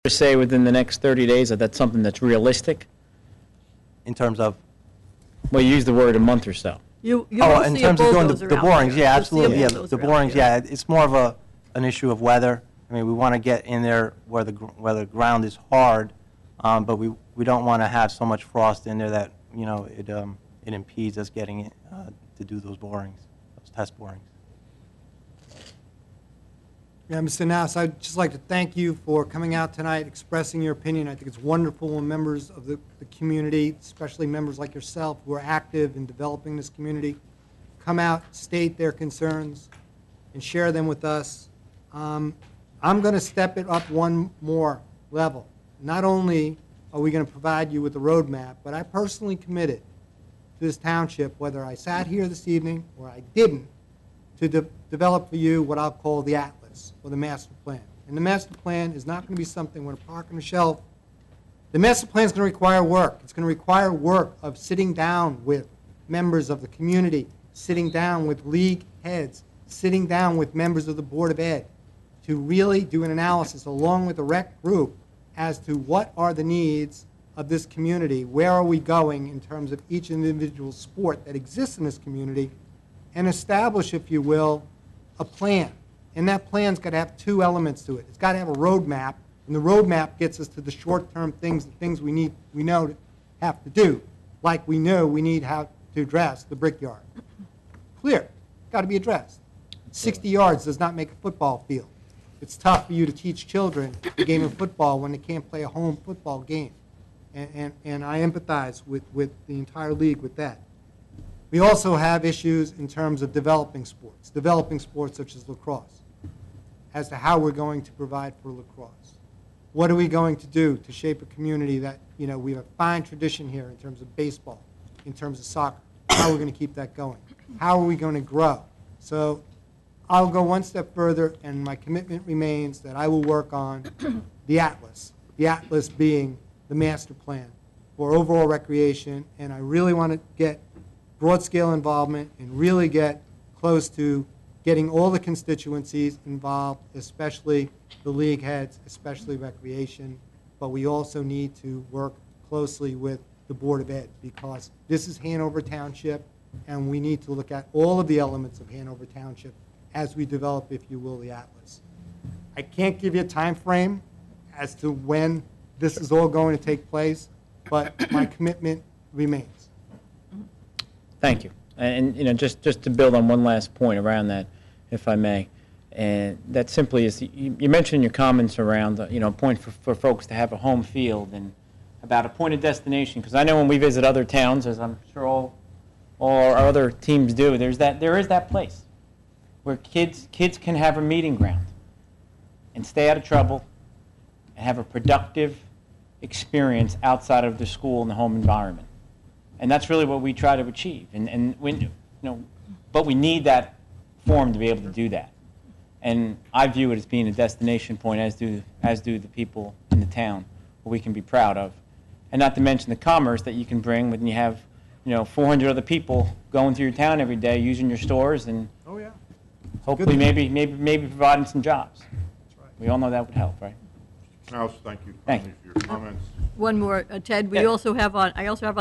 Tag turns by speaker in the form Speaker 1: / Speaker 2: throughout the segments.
Speaker 1: say within the next 30 days that that's something that's realistic?
Speaker 2: In terms of?
Speaker 1: Well, you use the word a month or so.
Speaker 3: You
Speaker 2: Oh, in terms of doing the borings, yeah, absolutely, yeah,
Speaker 3: bulldozer
Speaker 2: the
Speaker 3: out
Speaker 2: borings,
Speaker 3: there.
Speaker 2: yeah, it's more of an issue of weather. I mean, we want to get in there where the ground is hard, but we don't want to have so much frost in there that, you know, it impedes us getting it, to do those borings, those test borings.
Speaker 4: Yeah, Mr. Nass, I'd just like to thank you for coming out tonight, expressing your opinion. I think it's wonderful when members of the community, especially members like yourself who are active in developing this community, come out, state their concerns, and share them with us. I'm going to step it up one more level. Not only are we going to provide you with a roadmap, but I personally committed to this township, whether I sat here this evening or I didn't, to develop for you what I'll call the atlas, or the master plan. And the master plan is not going to be something we're going to park on the shelf. The master plan is going to require work. It's going to require work of sitting down with members of the community, sitting down with league heads, sitting down with members of the Board of Ed to really do an analysis along with the rec group as to what are the needs of this community, where are we going in terms of each individual sport that exists in this community, and establish, if you will, a plan. And that plan's got to have two elements to it. It's got to have a roadmap, and the roadmap gets us to the short-term things, the things we know to have to do, like we know we need how to address the brickyard. Clear, got to be addressed. 60 yards does not make a football field. It's tough for you to teach children the game of football when they can't play a home football game, and I empathize with the entire league with that. We also have issues in terms of developing sports such as lacrosse, as to how we're going to provide for lacrosse. What are we going to do to shape a community that, you know, we have a fine tradition here in terms of baseball, in terms of soccer. How are we going to keep that going? How are we going to grow? So I'll go one step further, and my commitment remains that I will work on the atlas being the master plan for overall recreation, and I really want to get broad-scale involvement and really get close to getting all the constituencies involved, especially the league heads, especially recreation. But we also need to work closely with the Board of Ed because this is Hanover Township, and we need to look at all of the elements of Hanover Township as we develop, if you will, the atlas. I can't give you a time frame as to when this is all going to take place, but my commitment remains.
Speaker 1: Thank you. And you know, just to build on one last point around that, if I may, and that simply is, you mentioned in your comments around, you know, a point for folks to have a home field and about a point of destination, because I know when we visit other towns, as I'm sure all our other teams do, there is that place where kids can have a meeting ground and stay out of trouble and have a productive experience outside of the school and the home environment. And that's really what we try to achieve. And we, you know, but we need that forum to be able to do that. And I view it as being a destination point, as do the people in the town, what we can be proud of. And not to mention the commerce that you can bring when you have, you know, 400 other people going through your town every day, using your stores, and
Speaker 4: Oh, yeah.
Speaker 1: hopefully maybe providing some jobs.
Speaker 4: That's right.
Speaker 1: We all know that would help, right?
Speaker 5: House, thank you
Speaker 1: Thank
Speaker 5: kindly for your comments.
Speaker 3: One more, Ted, I also have on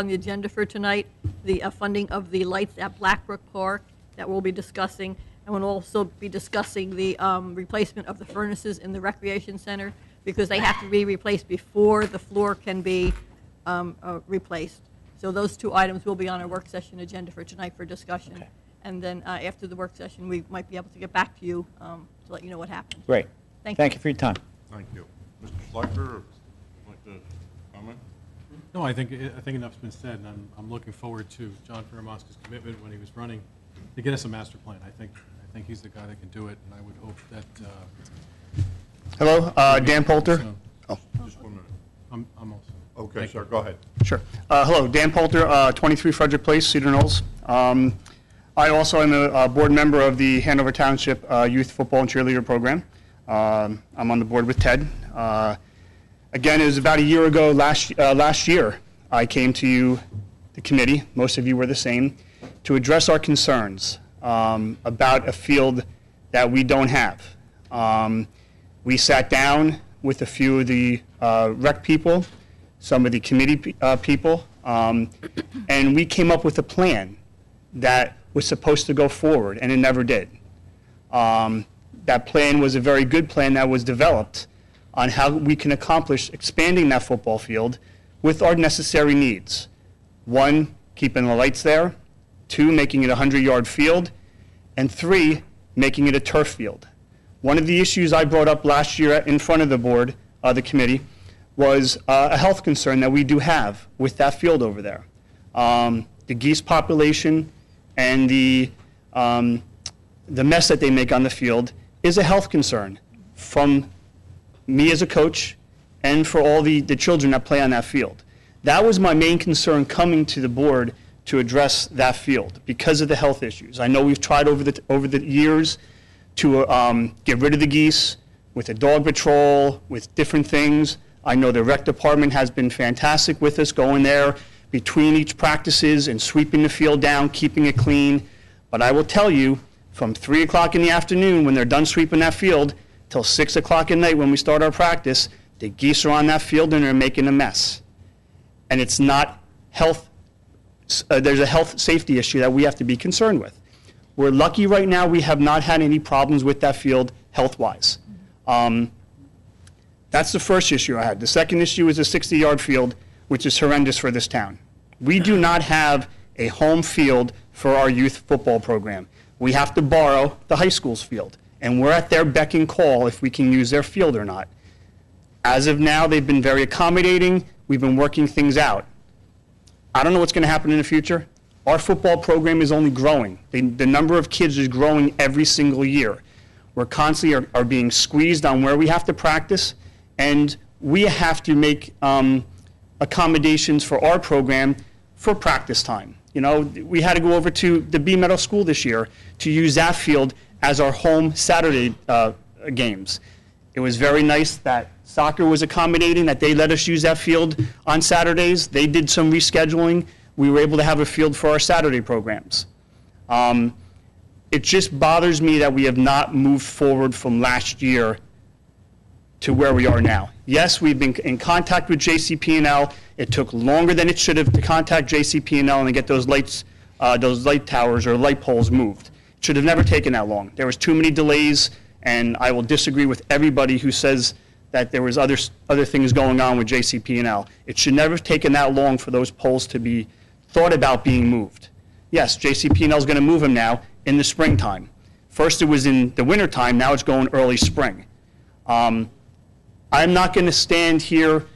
Speaker 3: the agenda for tonight the funding of the lights at Blackbrook Park that we'll be discussing, and we'll also be discussing the replacement of the furnaces in the recreation center because they have to be replaced before the floor can be replaced. So those two items will be on our work session agenda for tonight for discussion.
Speaker 1: Okay.
Speaker 3: And then after the work session, we might be able to get back to you to let you know what happened.
Speaker 1: Great.
Speaker 3: Thank
Speaker 1: you for your time.
Speaker 5: Thank you. Mr. Schlechter, would you like to comment?
Speaker 6: No, I think enough's been said, and I'm looking forward to John Ferramosca's commitment when he was running to get us a master plan. I think he's the guy that can do it, and I would hope that.
Speaker 7: Hello, Dan Poulter.
Speaker 5: Oh. Just 1 minute.
Speaker 6: I'm also.
Speaker 5: Okay, sir, go ahead.
Speaker 7: Sure. Hello, Dan Poulter, 23 Frederick Place, Cedar Knolls. I also am a board member of the Hanover Township Youth Football and Cheerleader Program. I'm on the board with Ted. Again, it was about a year ago, last year, I came to you, the committee, most of you were the same, to address our concerns about a field that we don't have. We sat down with a few of the rec people, some of the committee people, and we came up with a plan that was supposed to go forward, and it never did. That plan was a very good plan that was developed on how we can accomplish expanding that football field with our necessary needs. One, keeping the lights there. Two, making it a 100-yard field. And three, making it a turf field. One of the issues I brought up last year in front of the board, the committee, was a health concern that we do have with that field over there. The geese population and the mess that they make on the field is a health concern from me as a coach and for all the children that play on that field. That was my main concern coming to the board to address that field because of the health issues. I know we've tried over the years to get rid of the geese with the dog patrol, with different things. I know the rec department has been fantastic with us, going there between each practices and sweeping the field down, keeping it clean. But I will tell you, from 3 o'clock in the afternoon when they're done sweeping that field till 6 o'clock at night when we start our practice, the geese are on that field and they're making a mess. And it's not health, there's a health safety issue that we have to be concerned with. We're lucky right now we have not had any problems with that field health-wise. That's the first issue I had. The second issue is a 60-yard field, which is horrendous for this town. We do not have a home field for our youth football program. We have to borrow the high school's field, and we're at their beck and call if we can use their field or not. As of now, they've been very accommodating. We've been working things out. I don't know what's going to happen in the future. Our football program is only growing. The number of kids is growing every single year. We're constantly are being squeezed on where we have to practice, and we have to make accommodations for our program for practice time. You know, we had to go over to the B Meadow School this year to use that field as our home Saturday games. It was very nice that soccer was accommodating, that they let us use that field on Saturdays. They did some rescheduling. We were able to have a field for our Saturday programs. It just bothers me that we have not moved forward from last year to where we are now. Yes, we've been in contact with JCP&L. It took longer than it should have to contact JCP&L and get those lights, those light towers or light poles moved. It should have never taken that long. There was too many delays, and I will disagree with everybody who says that there was other things going on with JCP&L. It should never have taken that long for those poles to be thought about being moved. Yes, JCP&L is going to move them now in the springtime. First it was in the wintertime, now it's going early spring. I'm not going to stand here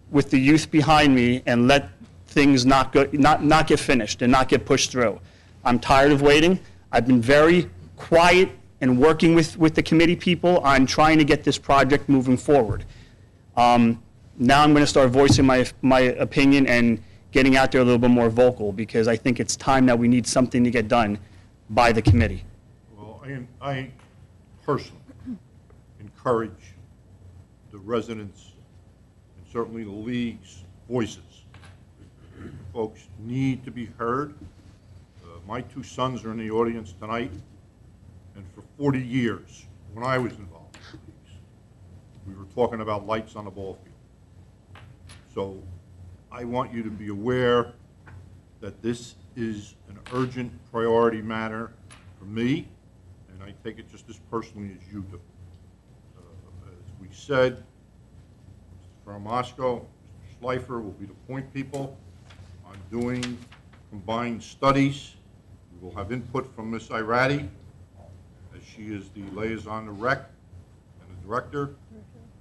Speaker 7: with the youth behind me and let things not get finished and not get pushed through. I'm tired of waiting. I've been very quiet and working with the committee people on trying to get this project moving forward. Now I'm going to start voicing my opinion and getting out there a little bit more vocal, because I think it's time that we need something to get done by the committee.
Speaker 5: Well, I personally encourage the residents and certainly the league's voices. Folks need to be heard. My two sons are in the audience tonight, and for 40 years, when I was involved in the leagues, we were talking about lights on the ball field. So I want you to be aware that this is an urgent priority matter for me, and I take it just as personally as you do. As we said, Mr. Moscow, Mr. Schleifer will be the point people on doing combined studies. We will have input from Ms. Irati, as she is the liaison to rec and the director,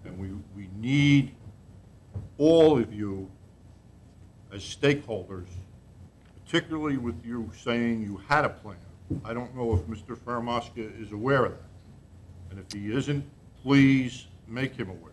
Speaker 5: and we need all of you as stakeholders, particularly with you saying you had a plan. I don't know if Mr. Faramoska is aware of that. And if he isn't, please make him aware.